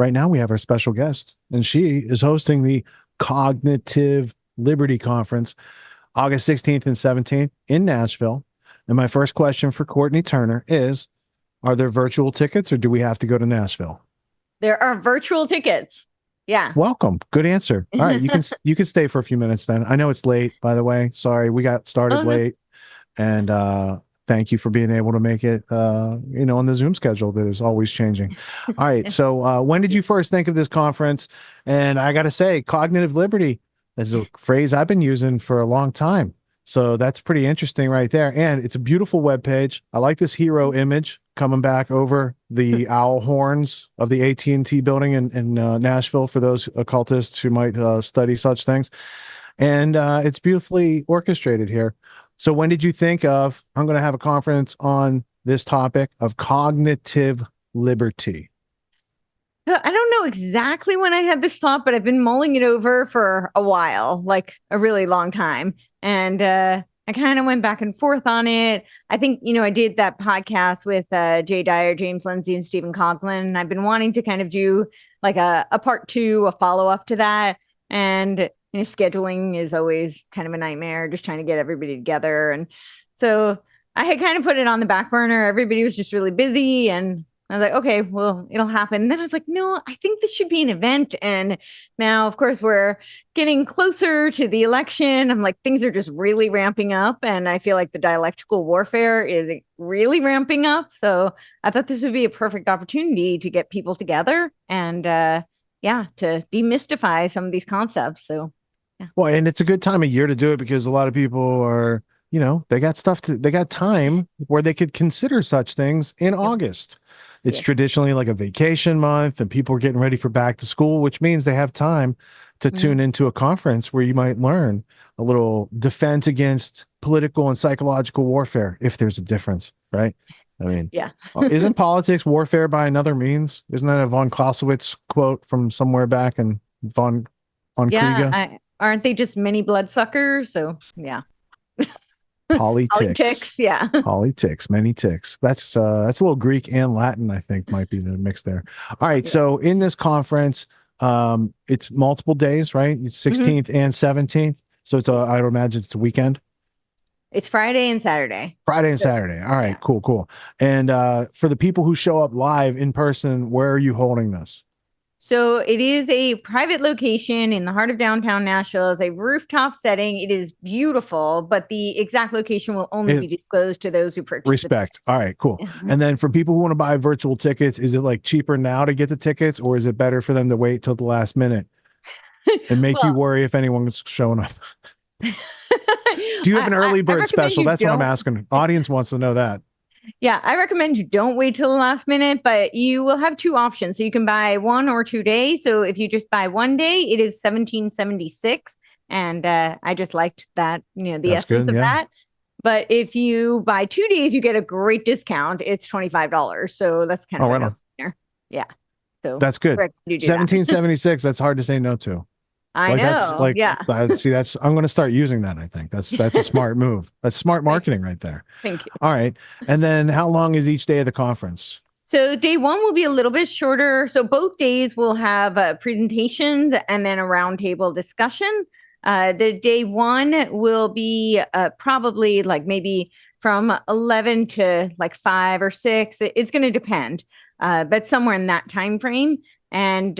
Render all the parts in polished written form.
right now we have our special guest, and she is hosting the Cognitive Liberty Conference, August 16th and 17th in Nashville. And my first question for Courtenay Turner is, are there virtual tickets or do we have to go to Nashville? There are virtual tickets. Yeah. Welcome. Good answer. All right. You can stay for a few minutes then. I know it's late, by the way. Sorry, we got started late. And thank you for being able to make it on the Zoom schedule that is always changing. All right. So when did you first think of this conference? And I gotta say, cognitive liberty is a phrase I've been using for a long time. So that's pretty interesting right there. And it's a beautiful webpage. I like this hero image coming back over the owl horns of the AT&T building in Nashville for those occultists who might study such things. And it's beautifully orchestrated here. So when did you think of, I'm going to have a conference on this topic of cognitive liberty? I don't know exactly when I had this thought, but I've been mulling it over for a while, like a really long time. And I kind of went back and forth on it. I think, I did that podcast with Jay Dyer, James Lindsay, and Stephen Conklin. And I've been wanting to kind of do like a part two, a follow-up to that. And scheduling is always kind of a nightmare, just trying to get everybody together. And so I had kind of put it on the back burner. Everybody was just really busy. And I was like, okay, well, it'll happen. And then I was like, no, I think this should be an event. And now, of course, we're getting closer to the election. I'm like, things are just really ramping up. And I feel like the dialectical warfare is really ramping up. So I thought this would be a perfect opportunity to get people together and, to demystify some of these concepts. So, yeah. Well, and it's a good time of year to do it because a lot of people are, they got time where they could consider such things in August. It's traditionally like a vacation month and people are getting ready for back to school, which means they have time to tune into a conference where you might learn a little defense against political and psychological warfare, if there's a difference, right? I mean, isn't politics warfare by another means? Isn't that a von Clausewitz quote from somewhere back in von Kriege? Aren't they just many bloodsuckers? So, yeah. Politics. Yeah. Politics, many ticks. That's a little Greek and Latin, I think, might be the mix there. All right. So in this conference, it's multiple days, right? It's 16th and 17th. So it's I would imagine it's a weekend. It's Friday and Saturday. Saturday. All right, cool. And for the people who show up live in person, where are you holding this? So it is a private location in the heart of downtown Nashville. It's a rooftop setting. It is beautiful, but the exact location will only be disclosed to those who purchase. Respect. All right, cool. And then for people who want to buy virtual tickets, is it like cheaper now to get the tickets, or is it better for them to wait till the last minute and make you worry if anyone's showing up? Do you have an early bird special? That's what I'm asking. Audience wants to know that. Yeah, I recommend you don't wait till the last minute, but you will have two options. So you can buy 1 or 2 days. So if you just buy 1 day, it is $17.76. And I just liked that, the essence of that. But if you buy 2 days, you get a great discount. It's $25. So that's kind of right there. Yeah. So that's good. $17.76. That's hard to say no to. I know. That's I'm going to start using that. I think that's a smart move. That's smart marketing right there. Thank you. All right. And then how long is each day of the conference? So day 1 will be a little bit shorter. So both days will have presentations and then a roundtable discussion. The day 1 will be probably like maybe from 11 to like 5 or 6. It's going to depend, but somewhere in that time frame. And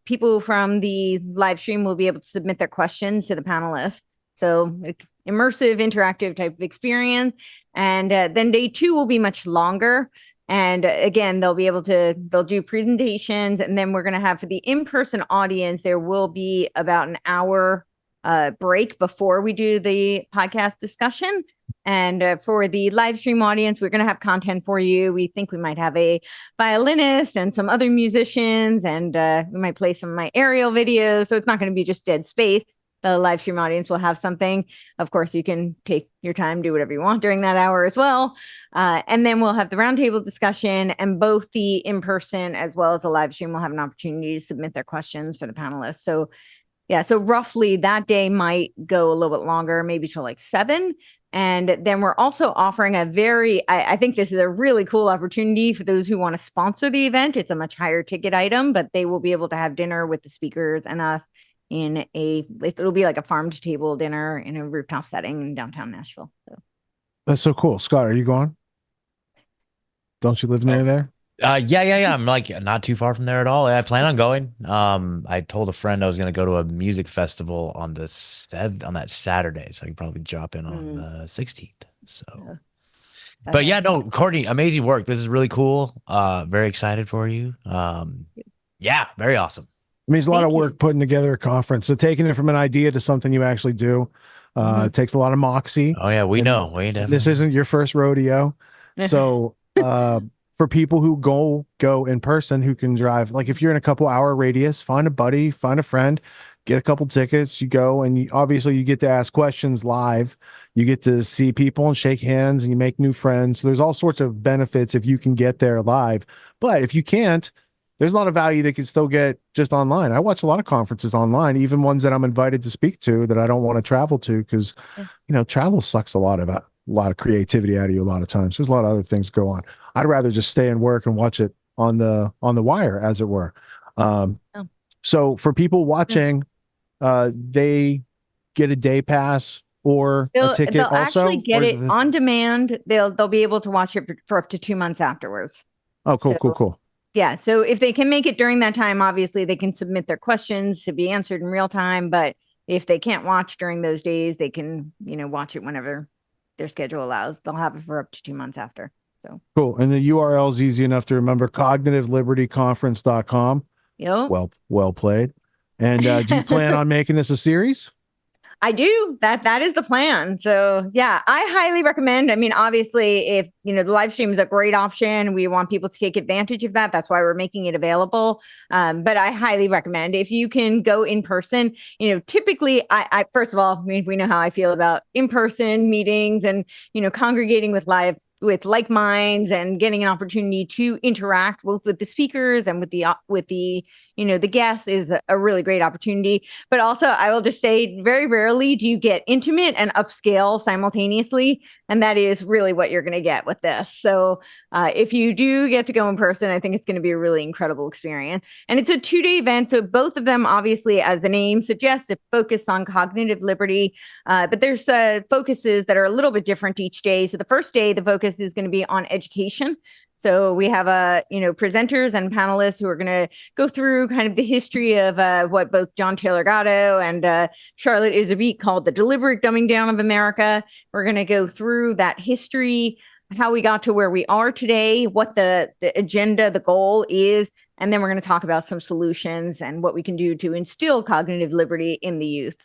people from the live stream will be able to submit their questions to the panelists. So immersive, interactive type of experience. And then day 2 will be much longer. And again, they'll do presentations. And then we're going to have, for the in-person audience, there will be about an hour break before we do the podcast discussion. And for the live stream audience, we're going to have content for you. We think we might have a violinist and some other musicians, and we might play some of my aerial videos. So it's not going to be just dead space. The live stream audience will have something. Of course, you can take your time, do whatever you want during that hour as well. And then we'll have the roundtable discussion, and both the in-person as well as the live stream will have an opportunity to submit their questions for the panelists. So yeah, so roughly that day might go a little bit longer, maybe till like 7. And then we're also offering I think this is a really cool opportunity for those who want to sponsor the event. It's a much higher ticket item, but they will be able to have dinner with the speakers and us it'll be like a farm to table dinner in a rooftop setting in downtown Nashville. So. That's so cool. Scott, are you going? Don't you live near there? Yeah. I'm like not too far from there at all. I plan on going. I told a friend I was gonna go to a music festival on that Saturday, so I could probably drop in on the 16th. So, but yeah, no, Courtney, amazing work. This is really cool. Very excited for you. Yeah, very awesome. I mean, it's a lot of work putting together a conference. So taking it from an idea to something you actually do, it takes a lot of moxie. Oh yeah, we know. This isn't your first rodeo. So, for people who go in person, who can drive, like if you're in a couple hour radius, find a buddy, find a friend, get a couple tickets, you go, and obviously you get to ask questions live. You get to see people and shake hands, and you make new friends. So there's all sorts of benefits if you can get there live. But if you can't, there's a lot of value they can still get just online. I watch a lot of conferences online, even ones that I'm invited to speak to that I don't want to travel to, because travel sucks a lot of creativity out of you a lot of times. There's a lot of other things go on. I'd rather just stay and work and watch it on the wire, as it were. So for people watching, they get a day pass or a ticket. They'll also actually get it on demand. They'll be able to watch it for up to 2 months afterwards. Oh, cool. Yeah. So if they can make it during that time, obviously they can submit their questions to be answered in real time. But if they can't watch during those days, they can, watch it whenever their schedule allows. They'll have it for up to 2 months after. So cool. And the URL is easy enough to remember: cognitivelibertyconference.com. Yep. Well played. And do you plan on making this a series? I do. That is the plan. So yeah, I highly recommend. I mean, obviously, if the live stream is a great option, we want people to take advantage of that. That's why we're making it available. But I highly recommend if you can go in person. Typically, I first of all, we know how I feel about in-person meetings and congregating with like minds and getting an opportunity to interact both with the speakers and with the the guests is a really great opportunity. But also, I will just say, very rarely do you get intimate and upscale simultaneously, and that is really what you're going to get with this. So if you do get to go in person, I think it's going to be a really incredible experience. And it's a 2-day event, so both of them, obviously, as the name suggests, focus on cognitive liberty, but there's focuses that are a little bit different each day. So the first day, the focus is going to be on education. So we have presenters and panelists who are going to go through kind of the history of what both John Taylor Gatto and Charlotte Iserbyt called the deliberate dumbing down of America. We're going to go through that history, how we got to where we are today, what the agenda, the goal is, and then we're going to talk about some solutions and what we can do to instill cognitive liberty in the youth.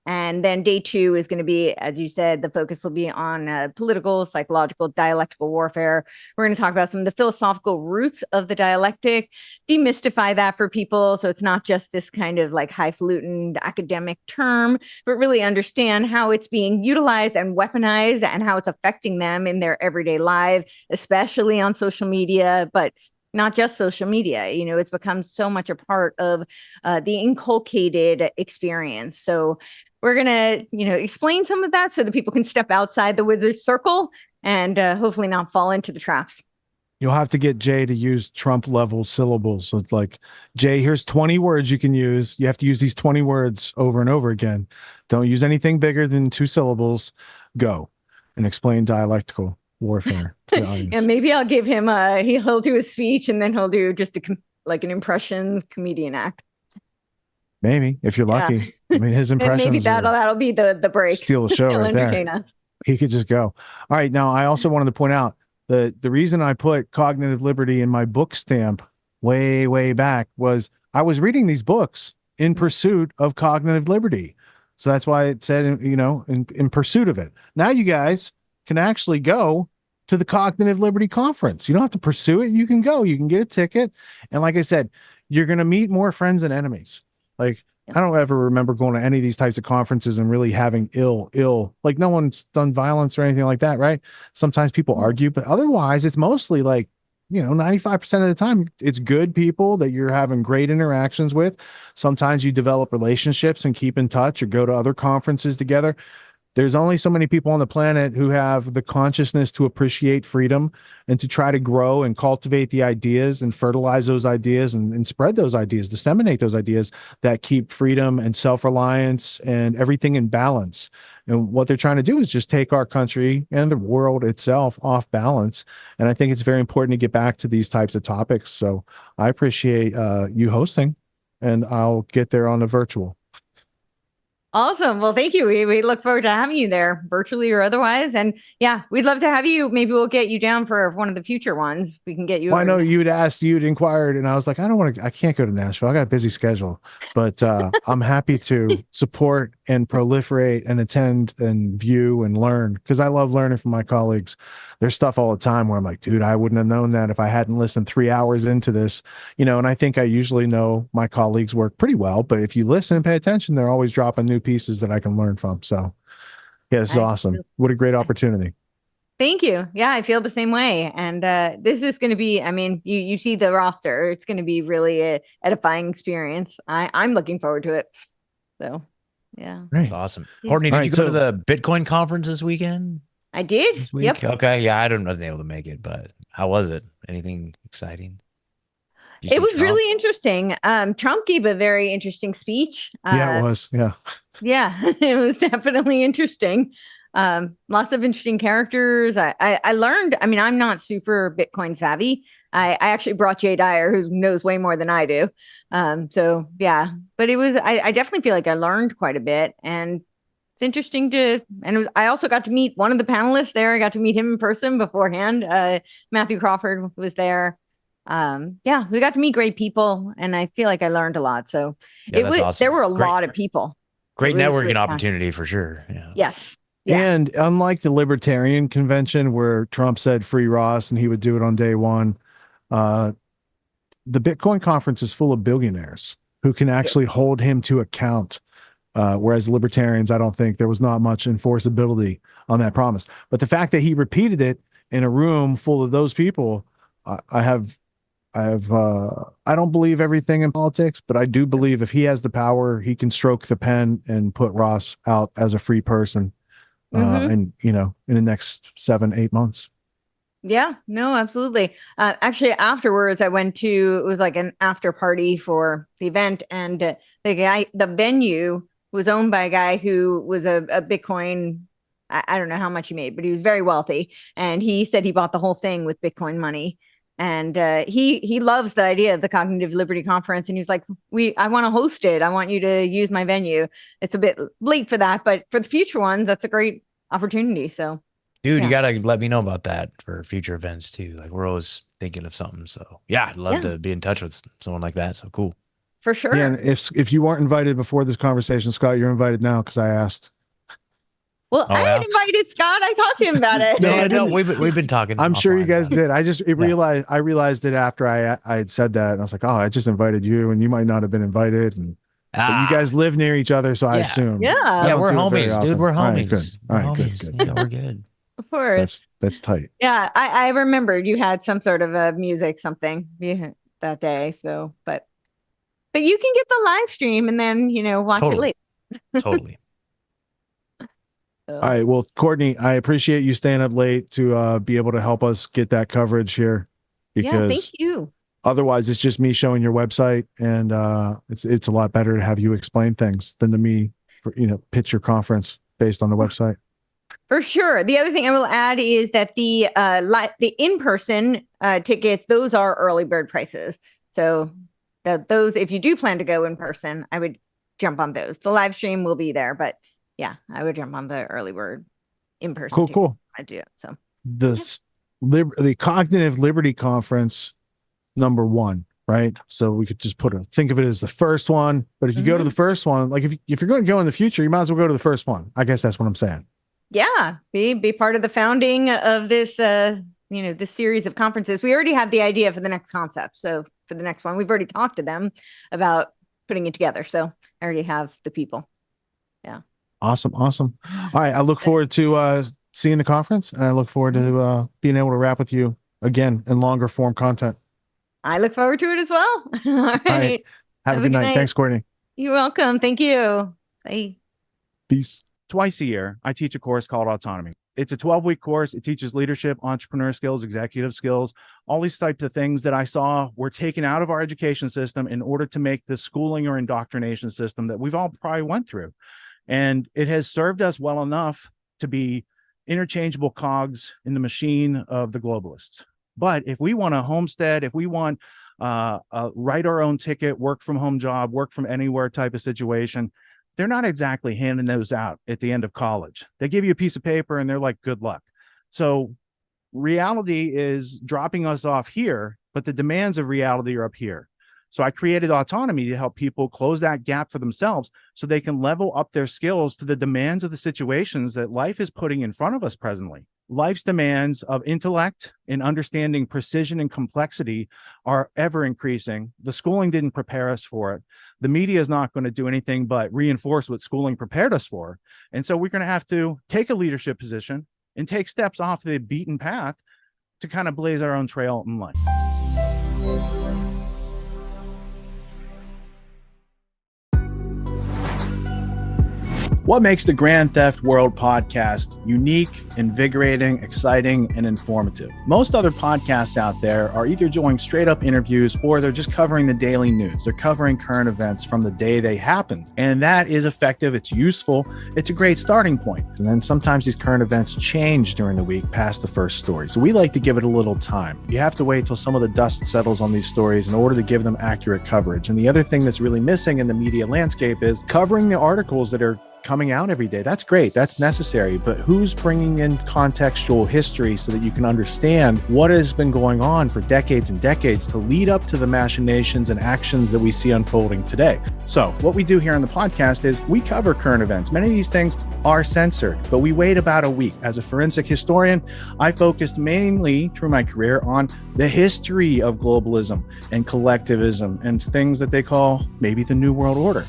And then day 2 is going to be, as you said, the focus will be on political, psychological, dialectical warfare. We're going to talk about some of the philosophical roots of the dialectic, demystify that for people. So it's not just this kind of like highfalutin academic term, but really understand how it's being utilized and weaponized and how it's affecting them in their everyday lives, especially on social media, but not just social media. It's become so much a part of the inculcated experience. So we're going to, explain some of that so that people can step outside the wizard circle and hopefully not fall into the traps. You'll have to get Jay to use Trump level syllables. So it's like, Jay, here's 20 words you can use. You have to use these 20 words over and over again. Don't use anything bigger than 2 syllables. Go and explain dialectical warfare to the audience. And maybe I'll give him he'll do a speech and then he'll do just an impressions comedian act. Maybe, if you're lucky. I mean, his impressions. Maybe that'll be the break. Steal the show right there. Us. He could just go. All right. Now, I also wanted to point out the reason I put cognitive liberty in my book stamp way back was I was reading these books in pursuit of cognitive liberty. So that's why it said, in pursuit of it. Now you guys can actually go to the Cognitive Liberty Conference. You don't have to pursue it. You can go. You can get a ticket. And like I said, you're going to meet more friends than enemies. Like, I don't ever remember going to any of these types of conferences and really having like no one's done violence or anything like that, right? Sometimes people argue, but otherwise it's mostly like, 95% of the time it's good people that you're having great interactions with. Sometimes you develop relationships and keep in touch or go to other conferences together. there's only so many people on the planet who have the consciousness to appreciate freedom and to try to grow and cultivate the ideas and fertilize those ideas and spread those ideas, disseminate those ideas that keep freedom and self-reliance and everything in balance. And what they're trying to do is just take our country and the world itself off balance. And I think it's very important to get back to these types of topics. So I appreciate you hosting, and I'll get there on the virtual. Awesome. Well, thank you. We look forward to having you there, virtually or otherwise. And yeah, we'd love to have you. Maybe we'll get you down for one of the future ones. We can get you. Well, I know you'd inquired, and I was like, I can't go to Nashville. I got a busy schedule, but I'm happy to support and proliferate and attend and view and learn, because I love learning from my colleagues. There's stuff all the time where I'm like, dude, I wouldn't have known that if I hadn't listened 3 hours into this, and I think I usually know my colleagues' work pretty well, but if you listen and pay attention, they're always dropping new pieces that I can learn from. So yeah, this is awesome. What a great opportunity. Thank you. Yeah, I feel the same way. And this is going to be, I mean, you see the roster. It's going to be really a edifying experience. I'm looking forward to it. So, yeah. That's awesome. Courtney, did you go to the Bitcoin conference this weekend? I did. This week? Yep. Okay. Yeah, I wasn't able to make it, but how was it? Anything exciting? It was really interesting. Trump gave a very interesting speech. Yeah, it was. Yeah. Yeah, it was definitely interesting. Lots of interesting characters. I learned, I mean, I'm not super Bitcoin savvy. I actually brought Jay Dyer, who knows way more than I do. So yeah, but I definitely feel like I learned quite a bit, and it's interesting I also got to meet one of the panelists there. I got to meet him in person beforehand. Matthew Crawford was there. Yeah, we got to meet great people, and I feel like I learned a lot. So awesome. There were a lot of people. Great networking opportunity for sure. Yeah. Yes. Yeah. And unlike the Libertarian convention where Trump said free Ross and he would do it on day one, the Bitcoin conference is full of billionaires who can actually hold him to account. Whereas Libertarians, I don't think there was not much enforceability on that promise. But the fact that he repeated it in a room full of those people, I don't believe everything in politics, but I do believe if he has the power, he can stroke the pen and put Ross out as a free person. And in the next 7-8 months. Yeah, no, absolutely. Actually, afterwards, I went to, it was like an after party for the event, and the venue was owned by a guy who was a Bitcoin. I don't know how much he made, but he was very wealthy, and he said he bought the whole thing with Bitcoin money. And he loves the idea of the Cognitive Liberty Conference, and he was like, I want to host it. I want you to use my venue. It's a bit late for that, but for the future ones, that's a great opportunity. So, dude, you gotta let me know about that for future events too. Like, we're always thinking of something. So yeah, I'd love to be in touch with someone like that. So cool. For sure. Yeah, and if you weren't invited before this conversation, Scott, you're invited now because I asked. Well, I had invited Scott. I talked to him about it. No, we've been talking. I'm sure you guys did. I realized it after I had said that, and I was like, oh, I just invited you, and you might not have been invited, and but you guys live near each other, so I assume. Yeah, we're homies, dude. We're homies. All right, good. Yeah, we're good. Of course. That's tight. Yeah, I remembered you had some sort of a music something that day. So, but you can get the live stream and then watch it later. Totally. All right. Well, Courtney, I appreciate you staying up late to be able to help us get that coverage here. Because thank you. Otherwise, it's just me showing your website, and it's a lot better to have you explain things than to me, pitch your conference based on the website. For sure. The other thing I will add is that the in-person tickets, those are early bird prices. So those, if you do plan to go in person, I would jump on those. The live stream will be there, but yeah, I would jump on the early bird in person. Cool. I do it. So the Cognitive Liberty Conference #1, right? So we could just think of it as the first one. But if you go to the first one, like if you're going to go in the future, you might as well go to the first one. I guess that's what I'm saying. Yeah, be part of the founding of this this series of conferences. We already have the idea for the next concept. So for the next one, we've already talked to them about putting it together. So I already have the people. Yeah. Awesome. All right. I look forward to seeing the conference, and I look forward to being able to rap with you again in longer form content. I look forward to it as well. All right. Have a good night. Thanks, Courtney. You're welcome. Thank you. Bye. Peace. twice a year, I teach a course called Autonomy. It's a 12-week course. It teaches leadership, entrepreneur skills, executive skills, all these types of things that I saw were taken out of our education system in order to make the schooling or indoctrination system that we've all probably went through. And it has served us well enough to be interchangeable cogs in the machine of the globalists. But if we want a homestead, if we want write our own ticket, work from home job, work from anywhere type of situation, they're not exactly handing those out at the end of college. They give you a piece of paper and they're like, good luck. So reality is dropping us off here, but the demands of reality are up here. So I created Autonomy to help people close that gap for themselves so they can level up their skills to the demands of the situations that life is putting in front of us presently. Life's demands of intellect and understanding precision and complexity are ever increasing. The schooling didn't prepare us for it. The media is not going to do anything but reinforce what schooling prepared us for. And so we're going to have to take a leadership position and take steps off the beaten path to kind of blaze our own trail in life. What makes the Grand Theft World podcast unique, invigorating, exciting, and informative? Most other podcasts out there are either doing straight up interviews or they're just covering the daily news. They're covering current events from the day they happened. And that is effective. It's useful. It's a great starting point. And then sometimes these current events change during the week past the first story. So we like to give it a little time. You have to wait till some of the dust settles on these stories in order to give them accurate coverage. And the other thing that's really missing in the media landscape is covering the articles that are coming out every day. That's great. That's necessary. But who's bringing in contextual history so that you can understand what has been going on for decades and decades to lead up to the machinations and actions that we see unfolding today? So what we do here on the podcast is we cover current events. Many of these things are censored, but we wait about a week. As a forensic historian, I focused mainly through my career on the history of globalism and collectivism and things that they call maybe the New World Order.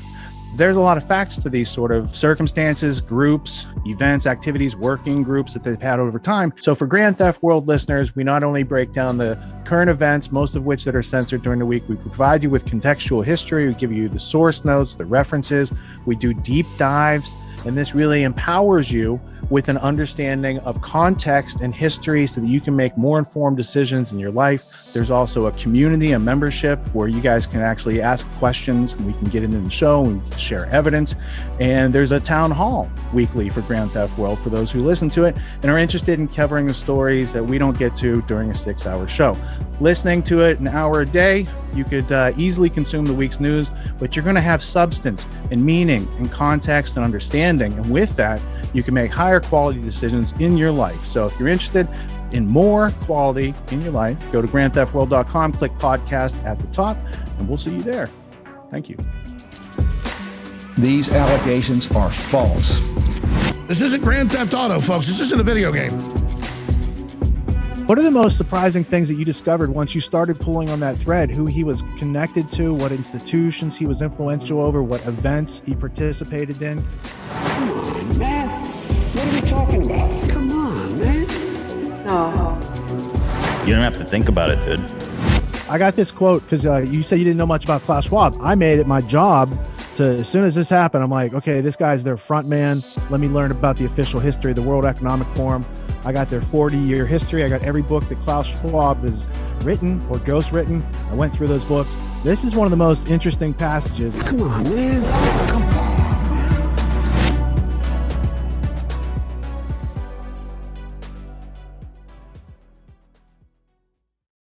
There's a lot of facts to these sort of circumstances, groups, events, activities, working groups that they've had over time. So for Grand Theft World listeners, we not only break down the current events, most of which that are censored during the week, we provide you with contextual history, we give you the source notes, the references, we do deep dives, and this really empowers you with an understanding of context and history so that you can make more informed decisions in your life. There's also a community, a membership where you guys can actually ask questions and we can get into the show and we can share evidence. And there's a town hall weekly for Grand Theft World for those who listen to it and are interested in covering the stories that we don't get to during a 6-hour show. Listening to it an hour a day, you could easily consume the week's news, but you're going to have substance and meaning and context and understanding. And with that, you can make higher quality decisions in your life. So if you're interested in more quality in your life, go to grandtheftworld.com, click podcast at the top, and we'll see you there. Thank you. These allegations are false. This isn't Grand Theft Auto, folks. This isn't a video game. What are the most surprising things that you discovered once you started pulling on that thread? Who he was connected to, what institutions he was influential over, what events he participated in? Come on, man. What are we talking about? Come on, man. No. You don't have to think about it, dude. I got this quote because you said you didn't know much about Klaus Schwab. I made it my job to, as soon as this happened, I'm like, okay, this guy's their front man. Let me learn about the official history of the World Economic Forum. I got their 40-year history. I got every book that Klaus Schwab has written or ghostwritten. I went through those books. This is one of the most interesting passages. Come on, man. Come on.